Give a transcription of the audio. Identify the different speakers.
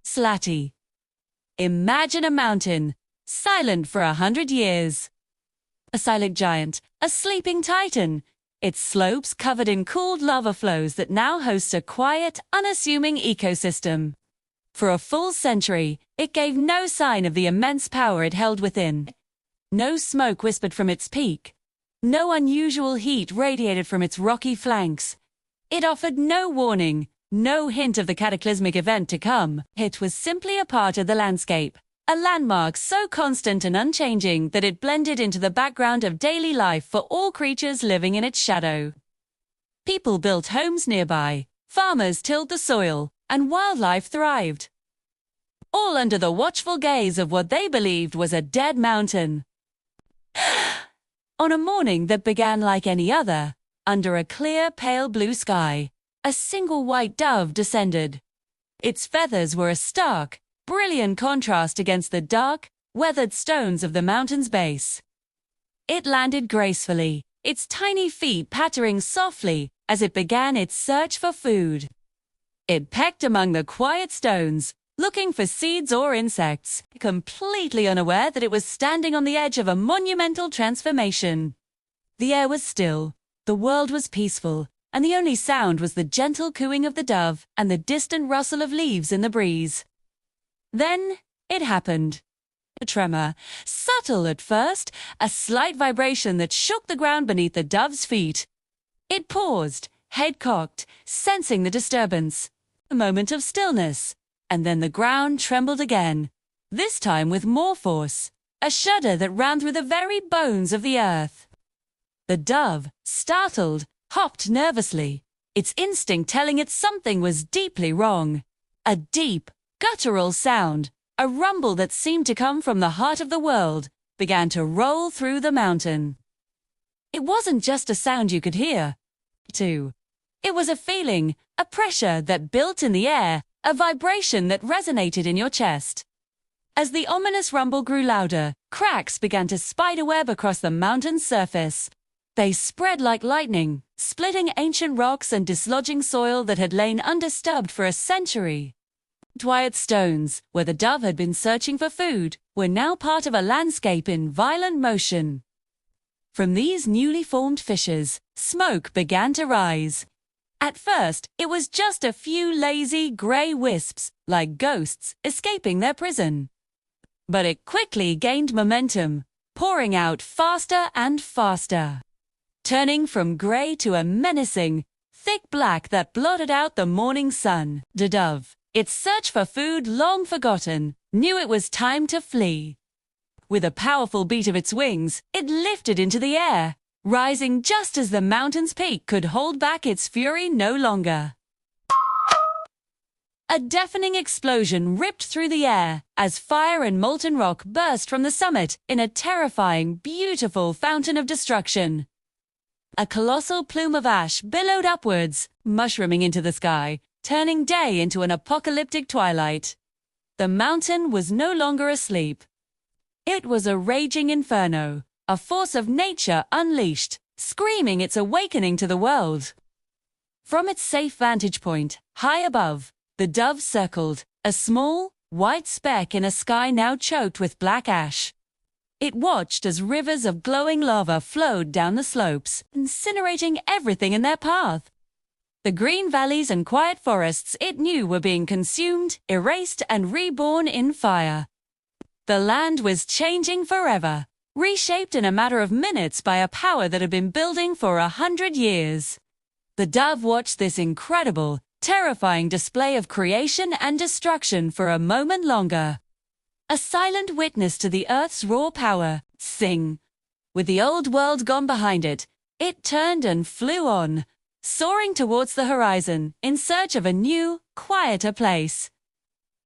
Speaker 1: Slatty. Imagine a mountain, silent for 100 years. A silent giant, a sleeping titan, its slopes covered in cooled lava flows that now host a quiet, unassuming ecosystem. For a full century, it gave no sign of the immense power it held within. No smoke whispered from its peak. No unusual heat radiated from its rocky flanks. It offered no warning, no hint of the cataclysmic event to come. It was simply a part of the landscape, a landmark so constant and unchanging that it blended into the background of daily life for all creatures living in its shadow. People built homes nearby, farmers tilled the soil, and wildlife thrived. All under the watchful gaze of what they believed was a dead mountain. On a morning that began like any other, under a clear, pale blue sky, a single white dove descended. Its feathers were a stark, brilliant contrast against the dark, weathered stones of the mountain's base. It landed gracefully, its tiny feet pattering softly as it began its search for food. It pecked among the quiet stones, looking for seeds or insects, completely unaware that it was standing on the edge of a monumental transformation. The air was still, the world was peaceful, and the only sound was the gentle cooing of the dove and the distant rustle of leaves in the breeze. Then it happened. A tremor, subtle at first, a slight vibration that shook the ground beneath the dove's feet. It paused, head cocked, sensing the disturbance. A moment of stillness, and then the ground trembled again, this time with more force, a shudder that ran through the very bones of the earth. The dove, startled, hopped nervously, its instinct telling it something was deeply wrong. A deep, guttural sound, a rumble that seemed to come from the heart of the world, began to roll through the mountain. It wasn't just a sound you could hear, too. It was a feeling, a pressure that built in the air, a vibration that resonated in your chest. As the ominous rumble grew louder, cracks began to spiderweb across the mountain's surface. They spread like lightning, splitting ancient rocks and dislodging soil that had lain undisturbed for a century. Quiet stones, where the dove had been searching for food, were now part of a landscape in violent motion. From these newly formed fissures, smoke began to rise. At first, it was just a few lazy, grey wisps, like ghosts, escaping their prison. But it quickly gained momentum, pouring out faster and faster, turning from grey to a menacing, thick black that blotted out the morning sun. The dove, its search for food long forgotten, knew it was time to flee. With a powerful beat of its wings, it lifted into the air, rising just as the mountain's peak could hold back its fury no longer. A deafening explosion ripped through the air as fire and molten rock burst from the summit in a terrifying, beautiful fountain of destruction. A colossal plume of ash billowed upwards, mushrooming into the sky, turning day into an apocalyptic twilight. The mountain was no longer asleep. It was a raging inferno, a force of nature unleashed, screaming its awakening to the world. From its safe vantage point, high above, the dove circled, a small, white speck in a sky now choked with black ash. It watched as rivers of glowing lava flowed down the slopes, incinerating everything in their path. The green valleys and quiet forests it knew were being consumed, erased, and reborn in fire. The land was changing forever, reshaped in a matter of minutes by a power that had been building for 100 years. The dove watched this incredible, terrifying display of creation and destruction for a moment longer. A silent witness to the earth's raw power, sing. With the old world gone behind it, it turned and flew on, soaring towards the horizon in search of a new, quieter place.